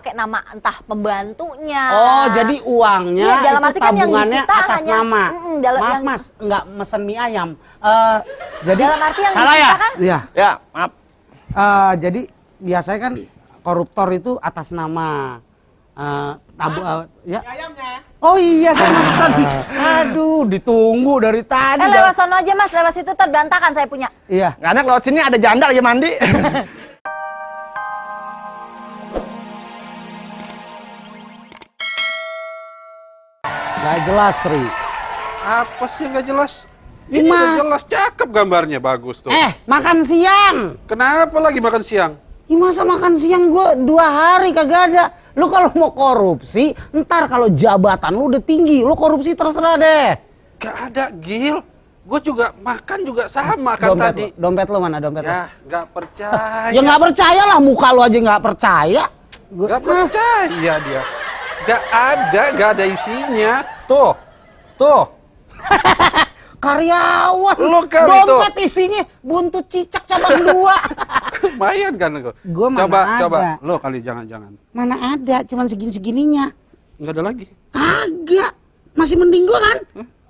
pakai nama entah pembantunya. Oh, jadi uangnya iya, dalam itu kan tabungannya yang atas hanya, nama. Maaf yang, Mas, nggak mesen mie ayam. Jadi dalam arti yang salah ya? kan? Iya. Ya, maaf. Jadi biasanya kan koruptor itu atas nama ya. Ayamnya. Oh iya, saya mesen. Aduh, ditunggu dari tadi. Lewat sono aja Mas, lewat situ terberantakan saya punya. Iya. Nggak enak lewat sini ada janda lagi mandi. Gak jelas, Ri. Apa sih nggak jelas? Ih, Ini udah Mas. jelas, cakep gambarnya, bagus tuh. Makan siang. Kenapa lagi makan siang? Ih, masa makan siang gua 2 hari kagak ada. Lu kalau mau korupsi, ntar kalau jabatan lu udah tinggi, lu korupsi terserah deh. Gak ada, Gil. Gue juga makan juga sama kan tadi. Dompet lu mana dompet lu? Ya, nggak percaya. Ya nggak percaya lah, muka lu aja nggak percaya. Nggak percaya dia. Gak ada isinya. Tuh. Karyawan. Lu kan dompet isinya buntut cicak cabang 2. Lumayan kan gue. Gua mana Coba. ada. Lo kali jangan. Mana ada, cuman segini-segininya. Nggak ada lagi. Kagak. Masih mending gua kan?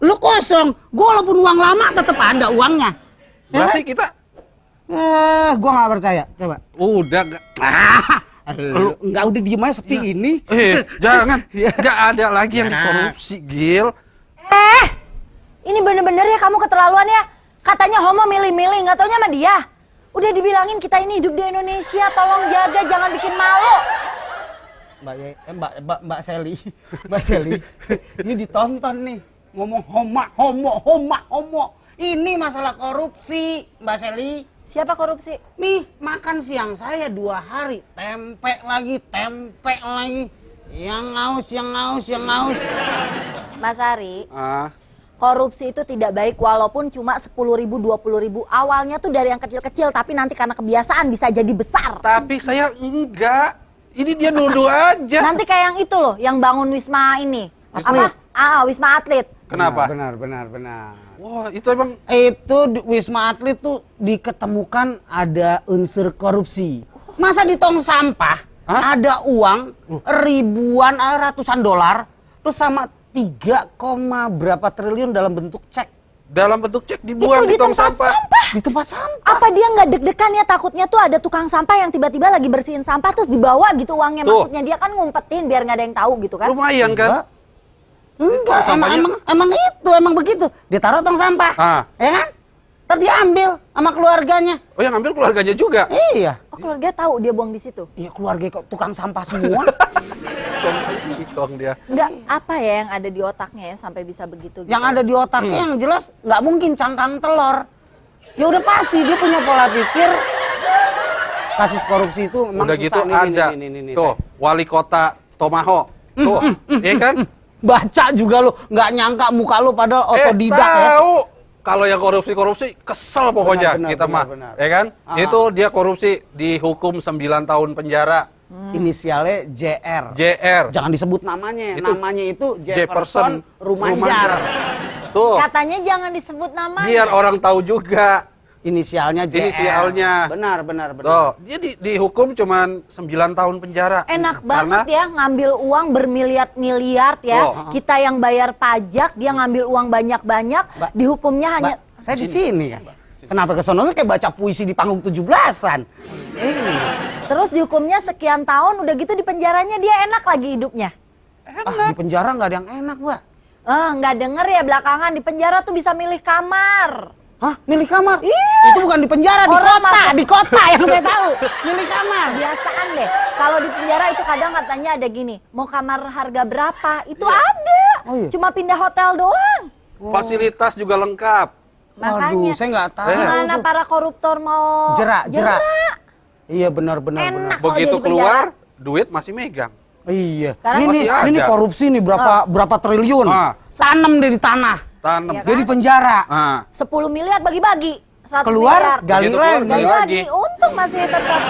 Lu kosong. Gua walaupun uang lama tetap ada uangnya. Berarti kita Gua nggak percaya. Coba. udah nggak. Lu nggak udah diem aja sepi ini. Jangan. Nggak ada lagi yang dikorupsi, Gil. Ini bener-bener ya kamu keterlaluan ya. Katanya homo milih-milih, nggak taunya sama dia. Udah dibilangin kita ini hidup di Indonesia, tolong jaga, jangan bikin malu. Mbak Seli, Mbak Seli, ini ditonton nih, ngomong homo. Ini masalah korupsi, Mbak Seli. Siapa korupsi? Nih, makan siang saya 2 hari, tempe lagi. Yang ngaus. Mas Ari, Korupsi korupsi itu tidak baik walaupun cuma 10.000, 20.000. Awalnya tuh dari yang kecil-kecil, tapi nanti karena kebiasaan bisa jadi besar. Tapi saya enggak. Ini dia dulu aja. Nanti kayak yang itu loh, yang bangun Wisma ini. Atlet. Wisma Atlet. Kenapa? Benar. Wah, itu emang Itu Wisma Atlet tuh diketemukan ada unsur korupsi. Masa di tong sampah ada uang ribuan, ratusan dolar, terus sama 3, berapa triliun dalam bentuk cek. dalam bentuk cek dibuang Itu di tong sampah. Di tempat sampah. Apa dia nggak deg-degan ya, takutnya tuh ada tukang sampah yang tiba-tiba lagi bersihin sampah terus dibawa gitu uangnya. Tuh. Maksudnya dia kan ngumpetin biar nggak ada yang tahu gitu kan. Lumayan kan? Enggak, Sampahnya- emang begitu. Dia taruh tong sampah. Ya kan? Ntar dia ambil sama keluarganya. Oh, yang ambil keluarganya juga. Iya. Oh, keluarga tahu dia buang di situ. Iya, keluarga kok tukang sampah semua. Dong dia. Nggak apa ya yang ada di otaknya ya sampai bisa begitu. Yang ada di otaknya yang jelas nggak mungkin cangkang telur. Ya udah pasti dia punya pola pikir kasus korupsi itu memang Udah susah. gitu Nih, ada. nih, Tuh, wali kota Tomaho. Tuh, iya kan? baca juga lu nggak nyangka muka lu padahal otodidak ya. Tahu. Kalau yang korupsi kesel pokoknya Benar, kita mah. benar. Ya kan? Itu dia korupsi dihukum 9 tahun penjara. Inisialnya JR. JR. Jangan disebut namanya. Itu Namanya itu Jefferson Jefferson Rumanjar. Tuh, Katanya jangan disebut namanya. biar orang tahu juga. Inisialnya JR. Inisialnya. Benar. Tuh, dia dihukum cuman 9 tahun penjara. Enak banget ya ngambil uang bermiliar-miliar ya. Oh. Kita yang bayar pajak, dia ngambil uang banyak-banyak, dihukumnya hanya Saya di sini kan. Kenapa ke sono kayak baca puisi di panggung 17-an? terus dihukumnya sekian tahun, udah gitu di penjaranya dia enak lagi hidupnya. Di penjara nggak ada yang enak, Mbak. Nggak denger ya belakangan di penjara tuh bisa milih kamar. Hah? Milih kamar? Iya. Itu bukan di penjara, di Orang kota. masuk- Di kota yang saya tahu. Milih kamar. Biasaan deh. Kalau di penjara itu kadang katanya ada gini, mau kamar harga berapa? Itu ada. Oh, iya. Cuma pindah hotel doang. Fasilitas juga lengkap. Makanya. Waduh, saya nggak tahu. Gimana tuh. para koruptor mau Jerak. Iya, benar. Enak kalau dia Begitu di penjara. keluar, duit masih megang. Iya. Karena Ini masih ada. korupsi nih berapa triliun. Tanam deh di tanah. Tanam. Iya Dia di penjara. 10 miliar bagi-bagi. 100 Keluar, miliar. gali Begitu lagi. keluar, Gali gali lagi. lagi. Untung masih tetap.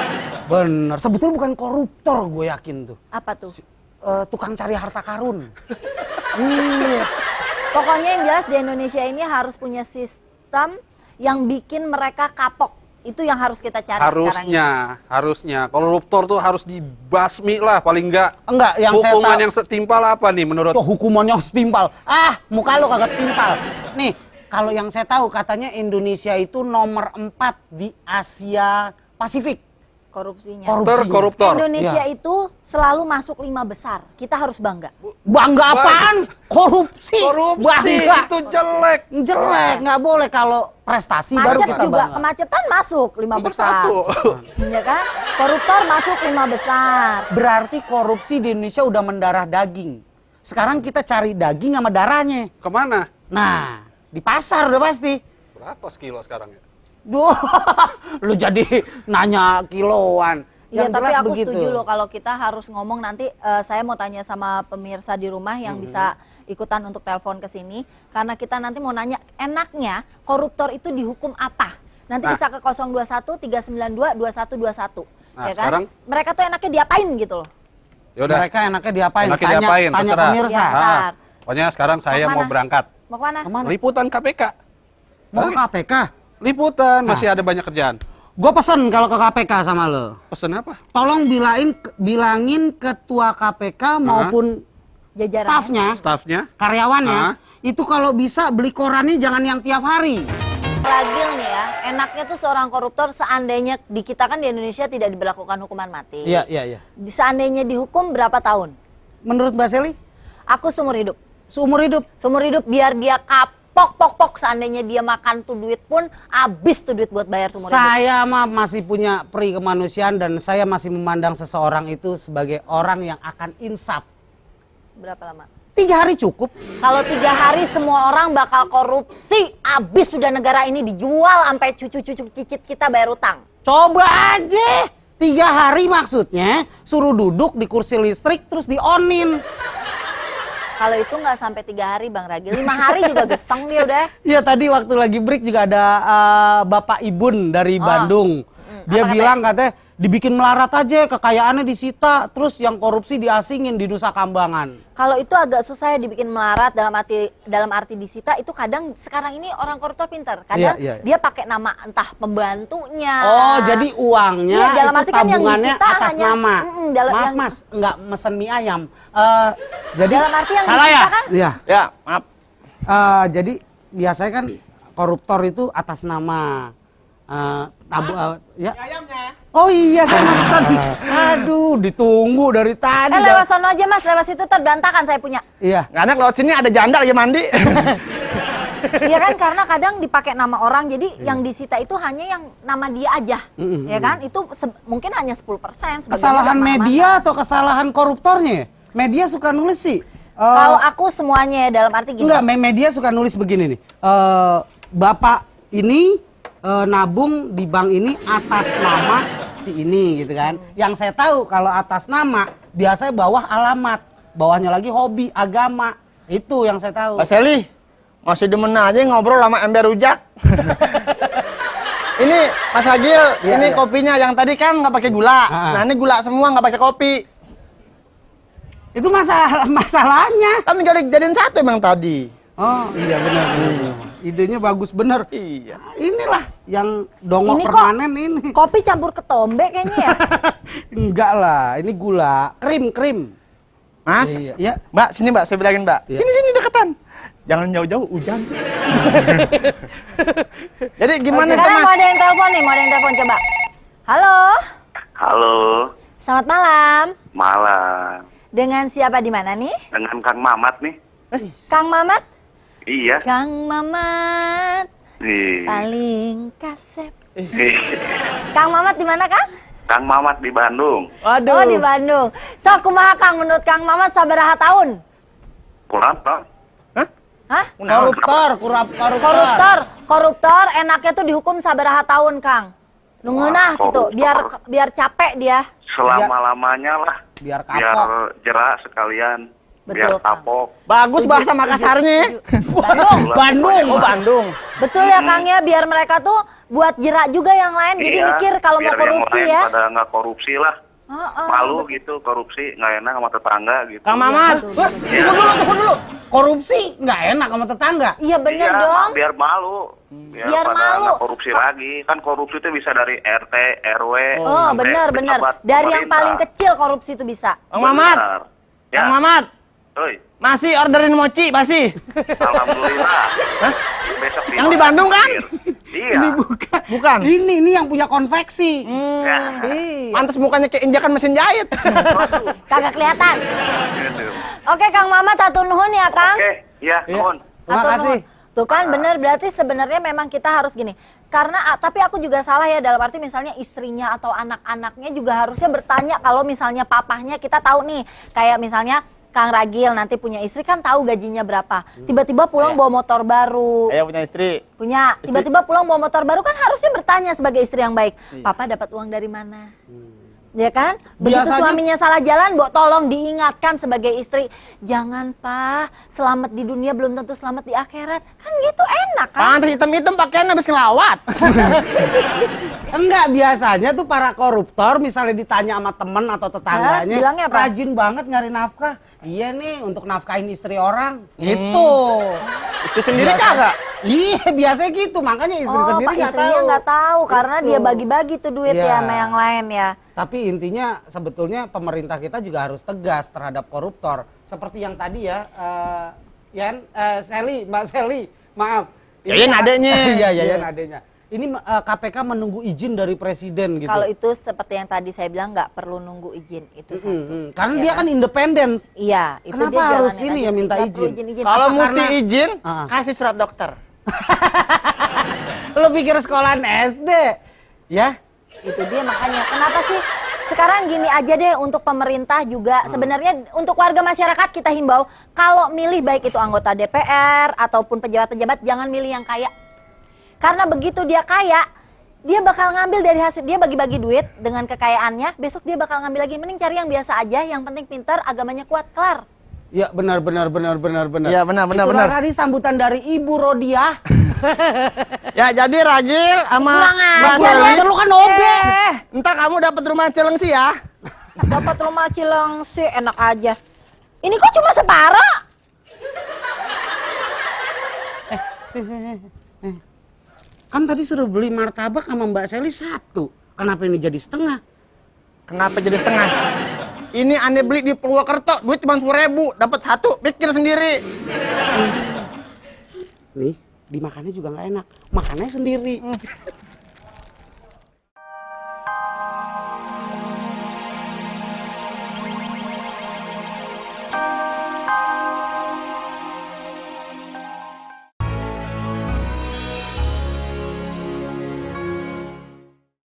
Bener. Sebetulnya bukan koruptor, gue yakin tuh. Apa tuh? Tukang cari harta karun. Iya. Pokoknya yang jelas di Indonesia ini harus punya sistem yang bikin mereka kapok. Itu yang harus kita cari sekarang ini. Harusnya. Koruptor tuh harus dibasmi lah paling enggak. Enggak, yang saya Hukuman tahu yang setimpal apa nih menurut? tuh hukuman yang setimpal. Ah, muka lu kagak setimpal. Nih, kalau yang saya tahu katanya Indonesia itu nomor 4 di Asia Pasifik. Korupsinya. Koruptor. Indonesia Iya. itu selalu masuk 5 besar. Kita harus bangga. Bangga apaan? Korupsi. Korupsi Bangga. itu jelek. Jelek, nggak boleh kalau prestasi baru Macet kita juga, bangga. kemacetan masuk 5 Nomor besar. 1. Iya kan? Koruptor masuk 5 besar. Berarti korupsi di Indonesia udah mendarah daging. Sekarang kita cari daging sama darahnya. Kemana? Nah, di pasar udah pasti. Berapa sekilo sekarang ya? Duh, lu jadi nanya kiloan. Iya, Yang tapi jelas aku begitu. setuju loh kalau kita harus ngomong nanti. Saya mau tanya sama pemirsa di rumah yang bisa ikutan untuk telepon ke sini, karena kita nanti mau nanya enaknya koruptor itu dihukum apa. Nanti Nah. bisa ke 021 392 2121. Nah, Ya kan? sekarang? Mereka tuh enaknya diapain gitu loh. Yaudah. Mereka enaknya diapain? Enaknya tanya, diapain, tanya terserah. pemirsa. Iya. Ntar. Pokoknya sekarang saya Mau mau kemana? berangkat. Mau kemana? Kemana? Liputan KPK. Mau ke KPK? Liputan, masih ada banyak kerjaan. Gue pesen kalau ke KPK sama lo. Pesen apa? Tolong bilangin ketua KPK maupun Jajaran. Stafnya? karyawannya, itu kalau bisa beli korannya jangan yang tiap hari. Ragil nih ya, enaknya tuh seorang koruptor seandainya di kita kan di Indonesia tidak diberlakukan hukuman mati. Iya. Seandainya dihukum berapa tahun? Menurut Mbak Seli, Aku seumur hidup. seumur hidup. Seumur hidup biar dia kapok, seandainya dia makan tuh duit pun habis tuh duit buat bayar seumur hidup. Saya mah masih punya peri kemanusiaan dan saya masih memandang seseorang itu sebagai orang yang akan insaf. Berapa lama? 3 hari cukup. Kalau 3 hari semua orang bakal korupsi, habis sudah negara ini dijual sampai cucu-cucu cicit kita bayar utang. Coba aja. 3 hari maksudnya suruh duduk di kursi listrik terus di-onin. Kalau itu nggak sampai 3 hari Bang Ragil, 5 hari juga geseng dia udah. Iya, tadi waktu lagi break juga ada Bapak Ibun dari Bandung. Dia apa bilang katanya dibikin melarat aja, kekayaannya disita, terus yang korupsi diasingin di Nusa Kambangan. Kalau itu agak susah ya dibikin melarat dalam arti disita, itu kadang sekarang ini orang koruptor pintar. Kadang Iya. dia pakai nama entah pembantunya. Oh, jadi uangnya Iya, dalam itu arti kan yang tabungannya disita atas hanya- nama. dalam Maaf yang- Mas, nggak mesen mie ayam. Jadi Dalam arti yang Salah disita ya? kan Iya. Ya, maaf. Jadi biasanya kan koruptor itu atas nama ya. Oh iya, saya mesen. Aduh, ditunggu dari tadi. lewat sono aja Mas, lewat situ terberantakan saya punya. Iya. Nggak enak lewat sini ada janda lagi mandi. Iya kan, karena kadang dipakai nama orang, jadi yang disita itu hanya yang nama dia aja. Ya kan? Itu mungkin hanya 10%. Kesalahan sebagian media atau kesalahan koruptornya? Media suka nulis sih. Kalau aku semuanya ya, dalam arti gini. Enggak, media suka nulis begini nih. Bapak ini nabung di bank ini atas nama si ini gitu kan. Yang saya tahu kalau atas nama biasanya bawah alamat, bawahnya lagi hobi, agama. Itu yang saya tahu. Mas Eli, masih demen aja ngobrol sama ember rujak. Ini Mas Agil, Iya, ini iya. kopinya yang tadi kan nggak pakai gula. Ah. Nah ini gula semua nggak pakai kopi. Itu masalahnya. Kan tinggal dijadiin satu emang tadi. Oh iya benar. Idenya bagus bener. Iya. Inilah yang dongok Ini kok permanen ini. kopi campur ketombe kayaknya ya. Enggak lah, ini gula, krim. Mas, Iya. Mbak, sini Mbak, saya bilangin Mbak. Iya. Sini deketan. Jangan jauh-jauh, hujan. Jadi gimana tuh Sekarang Mas? mau ada yang telepon nih, mau ada yang telepon coba. Halo, Halo, selamat malam. malam. Dengan siapa di mana nih? Dengan Kang Mamat nih. Kang Mamat? Iya. Kang Mamat Nih. paling kasep. Kang Mamat di mana Kang? Kang Mamat di Bandung. Waduh. Oh di Bandung. So kumaha Kang, menurut Kang Mamat sabaraha tahun? Kenapa? Hah? Koruptor enaknya tuh dihukum sabaraha tahun Kang? Nungeunah Wah, gitu, koruptor. biar capek dia. Selama-lamanya lah. Biar Biar kapok. jerak sekalian. Betul, biar Kang. kapok. Bagus bahasa Makassarnya. Bandung. Oh Bandung. Betul ya Kang ya, biar mereka tuh buat jerak juga yang lain. Jadi Iya, mikir kalau mau biar yang korupsi lain ya. pada nggak korupsi lah. Malu gitu korupsi, nggak enak sama tetangga gitu. Kang Mamat. Tunggu dulu. Korupsi nggak enak sama tetangga. Iya bener Iya, dong. biar malu. Biar pada malu. nggak korupsi lagi. Kan korupsi itu bisa dari RT, RW. Oh, sampai benar. pejabat Dari yang pemerintah. paling kecil korupsi itu bisa. Bang Mamat, Benar. Ya. Bang Mamat, Oi, masih orderin mochi, masih. alhamdulillah. Hah? Besok Yang di Bandung kan? Iya. Bukan. Ini yang punya konveksi. Ya. Iya. Pantes mukanya kayak injakan mesin jahit. Waduh. Kagak kelihatan. Gitu. Oke, Kang Mamat, hatur nuhun ya, Kang. Oke, iya, nuhun. Terima Hatur kasih. nuhun. Tuh kan bener, berarti sebenarnya memang kita harus gini. Karena tapi aku juga salah ya, dalam arti misalnya istrinya atau anak-anaknya juga harusnya bertanya. Kalau misalnya papahnya kita tahu nih, kayak misalnya Kang Ragil nanti punya istri kan tahu gajinya berapa. Tiba-tiba pulang bawa motor baru. Saya punya istri. Punya, tiba-tiba pulang bawa motor baru kan harusnya bertanya sebagai istri yang baik. Papa dapat uang dari mana? Ya kan? Begitu Biasanya- suaminya salah jalan, Mbok tolong diingatkan sebagai istri. Jangan, Pak, selamat di dunia belum tentu selamat di akhirat. Kan gitu enak kan? Pantes hitam-hitam pakaian habis ngelawat. Enggak, biasanya tuh para koruptor misalnya ditanya sama temen atau tetangganya, bilangnya apa? rajin banget nyari nafkah. Iya nih, untuk nafkahin istri orang. Gitu. Istri sendiri Biasa- kagak. Iya, biasanya gitu. Makanya istri Oh, sendiri Pak, nggak istrinya tahu. nggak tahu karena Gitu. dia bagi-bagi tuh duit Iya. ya sama yang lain ya. Tapi intinya sebetulnya pemerintah kita juga harus tegas terhadap koruptor. Seperti yang tadi ya, Sally, Mbak Sally, maaf. Yayan adeknya. Iya, Yayan adeknya. Ini KPK menunggu izin dari presiden gitu. Kalau itu seperti yang tadi saya bilang nggak perlu nunggu izin itu satu. Karena Iya dia kan independen. Iya, itu Kenapa dia harus jalanin ini aja ya sih, minta nggak perlu izin? Kalau Apa mesti karena- izin, Ah. kasih surat dokter. Lo pikir sekolahan SD? Ya? Itu dia makanya. Kenapa sih sekarang gini aja deh untuk pemerintah juga sebenarnya untuk warga masyarakat kita himbau kalau milih baik itu anggota DPR ataupun pejabat-pejabat jangan milih yang kaya. Karena begitu dia kaya, dia bakal ngambil dari hasil dia bagi-bagi duit dengan kekayaannya, besok dia bakal ngambil lagi. Mending cari yang biasa aja, yang penting pintar, agamanya kuat, kelar. Ya benar. Iya, benar. Itulah tadi sambutan dari Ibu Rodiah. Ya jadi Ragil sama Kurang Mbak ajar Sally, Lu kan obe. ntar kamu dapat rumah Cilengsi ya. Dapat rumah Cilengsi enak aja. Ini kok cuma separuh? Kan tadi suruh beli martabak sama Mbak Sally 1. Kenapa ini jadi setengah? Kenapa jadi setengah? Ini aneh beli di Purwokerto, duit cuma 10.000, dapat 1, pikir sendiri. Nih, dimakannya juga nggak enak. Makannya sendiri.